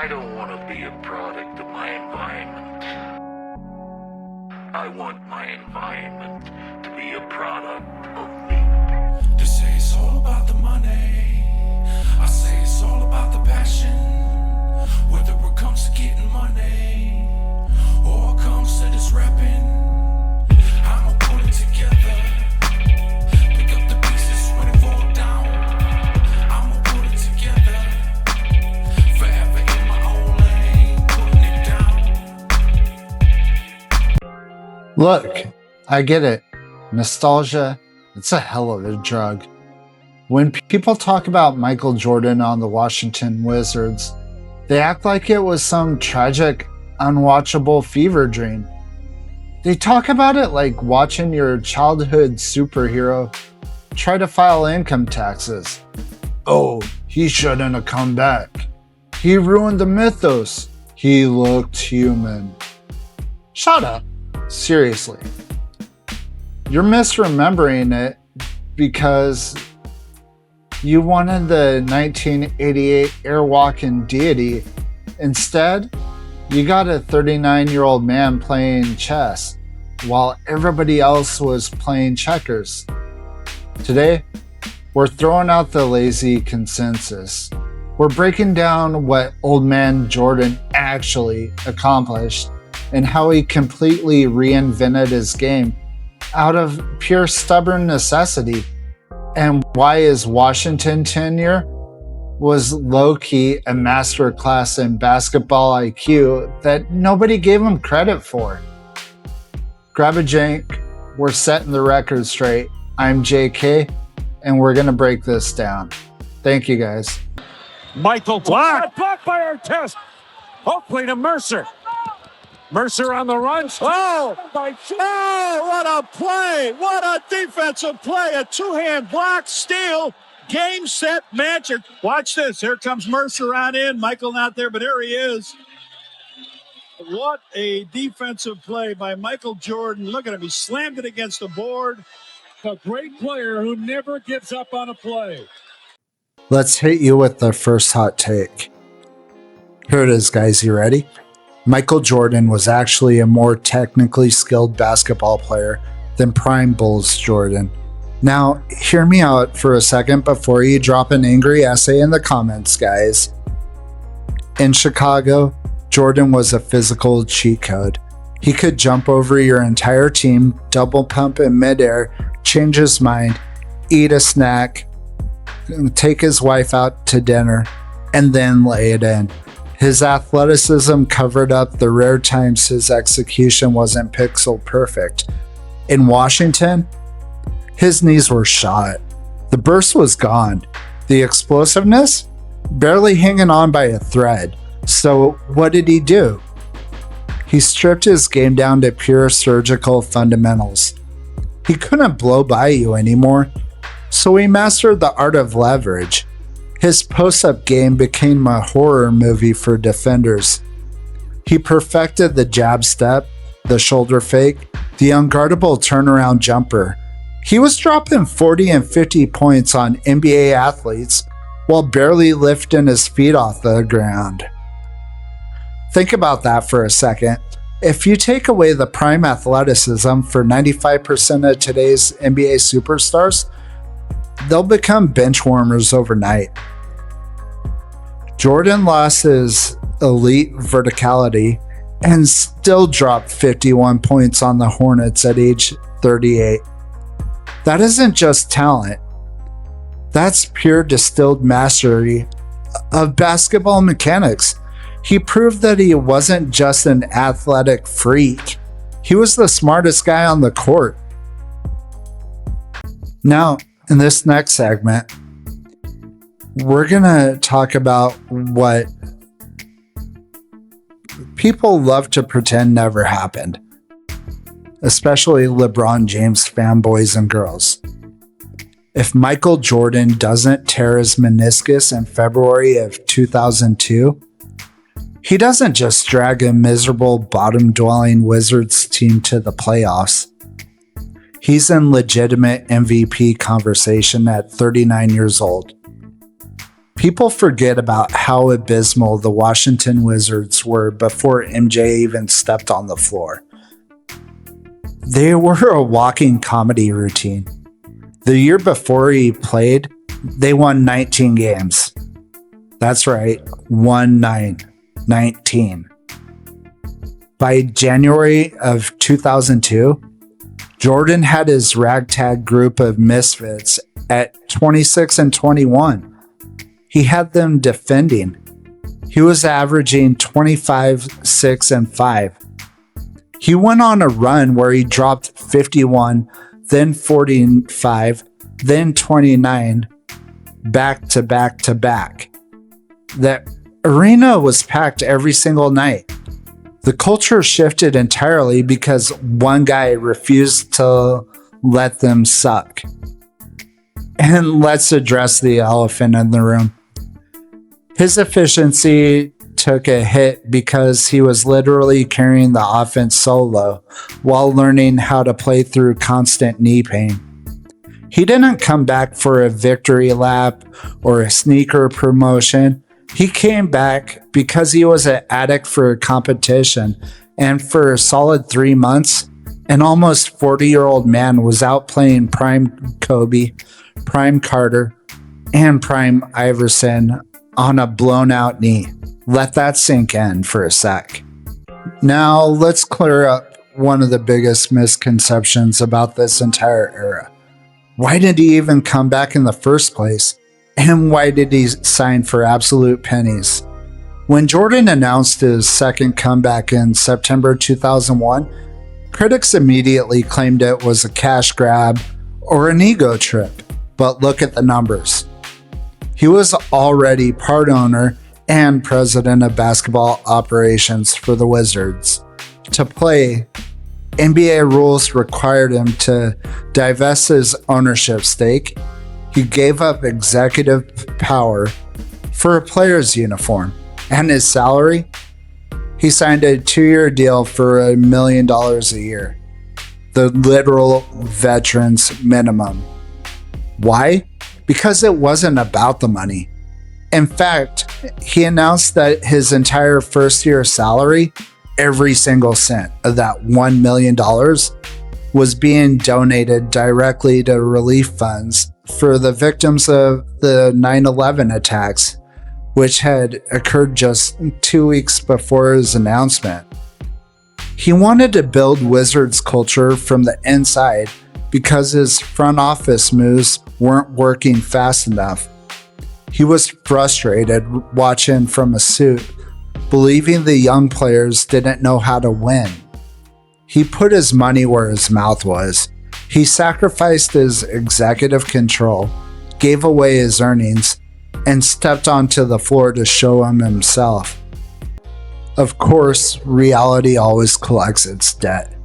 I don't want to be a product of my environment. I want my environment to be a product of me. They say it's all about the money. I say it's all about the passion. Whether it comes to getting money or it comes to this rapping, I'ma put it together. Pick up the pieces when it fall down. I'ma put it together. Forever in my own lane, putting it down. Look, I get it. Nostalgia, it's a hell of a drug. When people talk about Michael Jordan on the Washington Wizards, they act like it was some tragic, unwatchable fever dream. They talk about it like watching your childhood superhero try to file income taxes. Oh, he shouldn't have come back. He ruined the mythos. He looked human. Shut up. Seriously. You're misremembering it because you wanted the 1988 Airwalking deity. Instead, you got a 39-year-old man playing chess while everybody else was playing checkers. Today, we're throwing out the lazy consensus. We're breaking down what old man Jordan actually accomplished and how he completely reinvented his game out of pure stubborn necessity, and why his Washington tenure was low-key a masterclass in basketball IQ that nobody gave him credit for. Grab a drink, we're setting the record straight. I'm JK, and we're gonna break this down. Thank you guys. Michael blocked by Artest. Oakley to Mercer. Mercer on the run. Oh, what a play. What a defensive play. A two-hand block, steal, game, set, match. Watch this. Here comes Mercer on in. Michael not there, but here he is. What a defensive play by Michael Jordan. Look at him. He slammed it against the board. A great player who never gives up on a play. Let's hit you with the first hot take. Here it is, guys. You ready? Michael Jordan was actually a more technically skilled basketball player than prime Bulls Jordan. Now, hear me out for a second before you drop an angry essay in the comments, guys. In Chicago, Jordan was a physical cheat code. He could jump over your entire team, double pump in midair, change his mind, eat a snack, take his wife out to dinner, and then lay it in. His athleticism covered up the rare times his execution wasn't pixel perfect. In Washington, his knees were shot. The burst was gone. The explosiveness? Barely hanging on by a thread. So what did he do? He stripped his game down to pure surgical fundamentals. He couldn't blow by you anymore, so he mastered the art of leverage. His post-up game became a horror movie for defenders. He perfected the jab step, the shoulder fake, the unguardable turnaround jumper. He was dropping 40 and 50 points on NBA athletes while barely lifting his feet off the ground. Think about that for a second. If you take away the prime athleticism for 95% of today's NBA superstars, they'll become bench warmers overnight. Jordan lost his elite verticality and still dropped 51 points on the Hornets at age 38. That isn't just talent. That's pure distilled mastery of basketball mechanics. He proved that he wasn't just an athletic freak. He was the smartest guy on the court. Now, in this next segment, we're going to talk about what people love to pretend never happened, especially LeBron James fanboys and girls. If Michael Jordan doesn't tear his meniscus in February of 2002, he doesn't just drag a miserable bottom-dwelling Wizards team to the playoffs. He's in legitimate MVP conversation at 39 years old. People forget about how abysmal the Washington Wizards were before MJ even stepped on the floor. They were a walking comedy routine. The year before he played, they won 19 games. That's right, 19. By January of 2002, Jordan had his ragtag group of misfits at 26 and 21. He had them defending. He was averaging 25, 6, and 5. He went on a run where he dropped 51, then 45, then 29, back to back to back. The arena was packed every single night. The culture shifted entirely because one guy refused to let them suck. And let's address the elephant in the room. His efficiency took a hit because he was literally carrying the offense solo while learning how to play through constant knee pain. He didn't come back for a victory lap or a sneaker promotion. He came back because he was an addict for competition, and for a solid 3 months, an almost 40-year-old man was out playing prime Kobe, prime Carter, and prime Iverson on a blown out knee. Let that sink in for a sec. Now let's clear up one of the biggest misconceptions about this entire era. Why did he even come back in the first place? And why did he sign for absolute pennies? When Jordan announced his second comeback in September 2001, critics immediately claimed it was a cash grab or an ego trip. But look at the numbers. He was already part owner and president of basketball operations for the Wizards. To play, NBA rules required him to divest his ownership stake. He gave up executive power for a player's uniform and his salary. He signed a 2-year deal for $1 million a year, the literal veteran's minimum. Why? Because it wasn't about the money. In fact, he announced that his entire first year salary, every single cent of that $1 million, was being donated directly to relief funds for the victims of the 9/11 attacks, which had occurred just 2 weeks before his announcement. He wanted to build Wizards culture from the inside because his front office moves weren't working fast enough. He was frustrated watching from a suit, believing the young players didn't know how to win. He put his money where his mouth was. He sacrificed his executive control, gave away his earnings, and stepped onto the floor to show him himself. Of course, reality always collects its debt.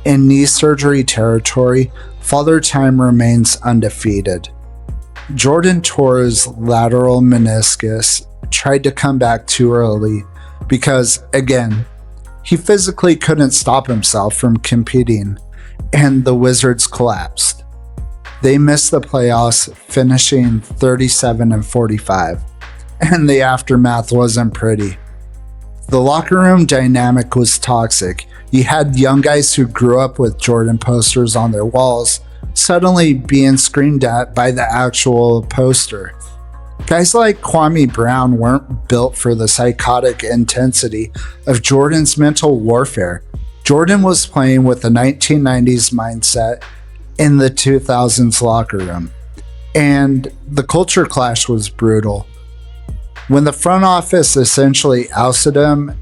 In knee surgery territory, Father Time remains undefeated. Jordan tore his lateral meniscus, tried to come back too early because, again, he physically couldn't stop himself from competing, and the Wizards collapsed. They missed the playoffs, finishing 37 and 45, and the aftermath wasn't pretty. The locker room dynamic was toxic. You had young guys who grew up with Jordan posters on their walls suddenly being screamed at by the actual poster. Guys like Kwame Brown weren't built for the psychotic intensity of Jordan's mental warfare. Jordan was playing with the 1990s mindset in the 2000s locker room, and the culture clash was brutal. When the front office essentially ousted him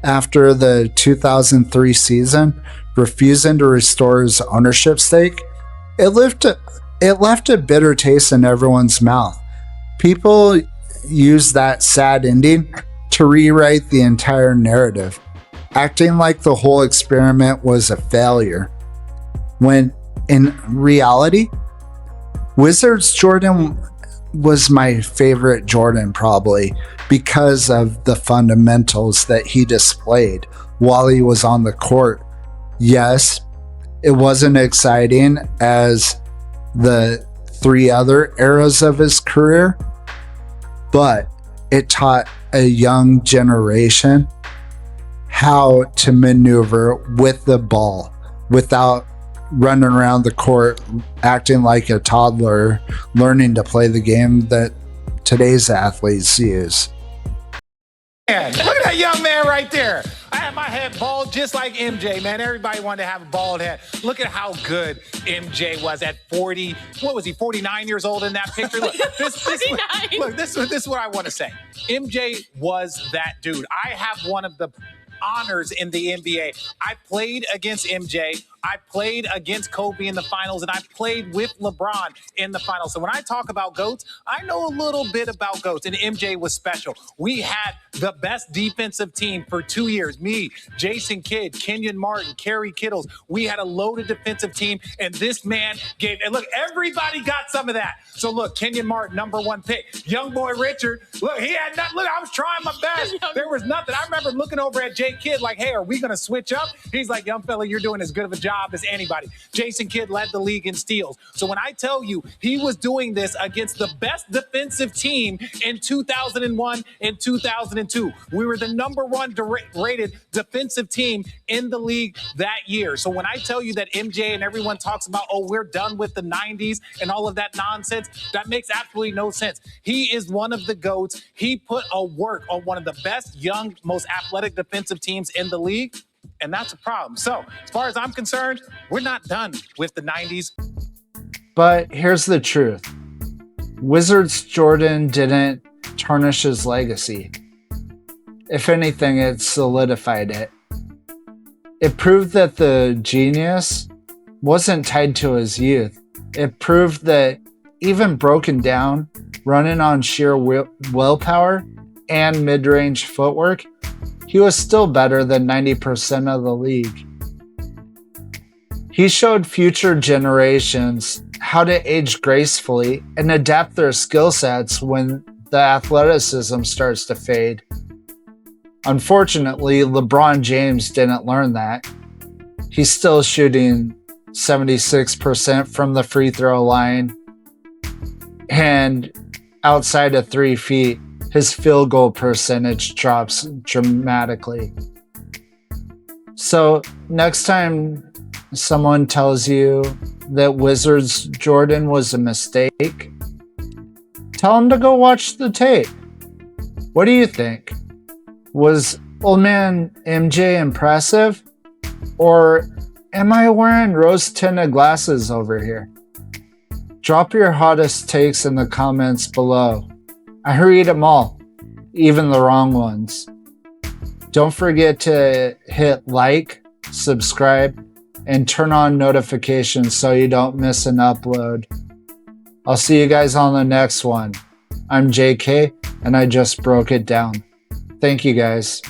after the 2003 season, refusing to restore his ownership stake, it left a bitter taste in everyone's mouth. People used that sad ending to rewrite the entire narrative, acting like the whole experiment was a failure, when in reality, Wizards Jordan was my favorite Jordan, probably because of the fundamentals that he displayed while he was on the court. Yes, it wasn't exciting as the 3 other eras of his career, but it taught a young generation how to maneuver with the ball without running around the court acting like a toddler, learning to play the game that today's athletes use. Man, look at that young man right there. I had my head bald just like MJ, man. Everybody wanted to have a bald head. Look at how good MJ was at 40. What was he, 49 years old in that picture? Look, this is what I want to say. MJ was that dude. I have one of the honors in the NBA. I played against MJ. I played against Kobe in the finals, and I played with LeBron in the finals. So when I talk about GOATs, I know a little bit about GOATs, and MJ was special. We had the best defensive team for 2 years. Me, Jason Kidd, Kenyon Martin, Kerry Kittles. We had a loaded defensive team, and this man gave, and look, everybody got some of that. So look, Kenyon Martin, #1 pick. Young boy Richard, look, he had nothing. Look, I was trying my best. There was nothing. I remember looking over at Jay Kidd like, hey, are we going to switch up? He's like, young fella, you're doing as good of a job as anybody. Jason Kidd led the league in steals. So when I tell you he was doing this against the best defensive team in 2001 and 2002, we were the #1 rated defensive team in the league that year. So when I tell you that MJ and everyone talks about, oh, we're done with the 90s and all of that nonsense, that makes absolutely no sense. He is one of the GOATs. He put a work on one of the best young, most athletic defensive teams in the league. And that's a problem. So, as far as I'm concerned, we're not done with the 90s. But here's the truth. Wizards Jordan didn't tarnish his legacy. If anything, it solidified it. It proved that the genius wasn't tied to his youth. It proved that even broken down, running on sheer willpower and mid-range footwork, he was still better than 90% of the league. He showed future generations how to age gracefully and adapt their skill sets when the athleticism starts to fade. Unfortunately, LeBron James didn't learn that. He's still shooting 76% from the free throw line, and outside of 3 feet, his field goal percentage drops dramatically. So next time someone tells you that Wizards Jordan was a mistake, tell them to go watch the tape. What do you think? Was old man MJ impressive? Or am I wearing rose-tinted glasses over here? Drop your hottest takes in the comments below. I read them all, even the wrong ones. Don't forget to hit like, subscribe, and turn on notifications so you don't miss an upload. I'll see you guys on the next one. I'm JK, and I just broke it down. Thank you guys.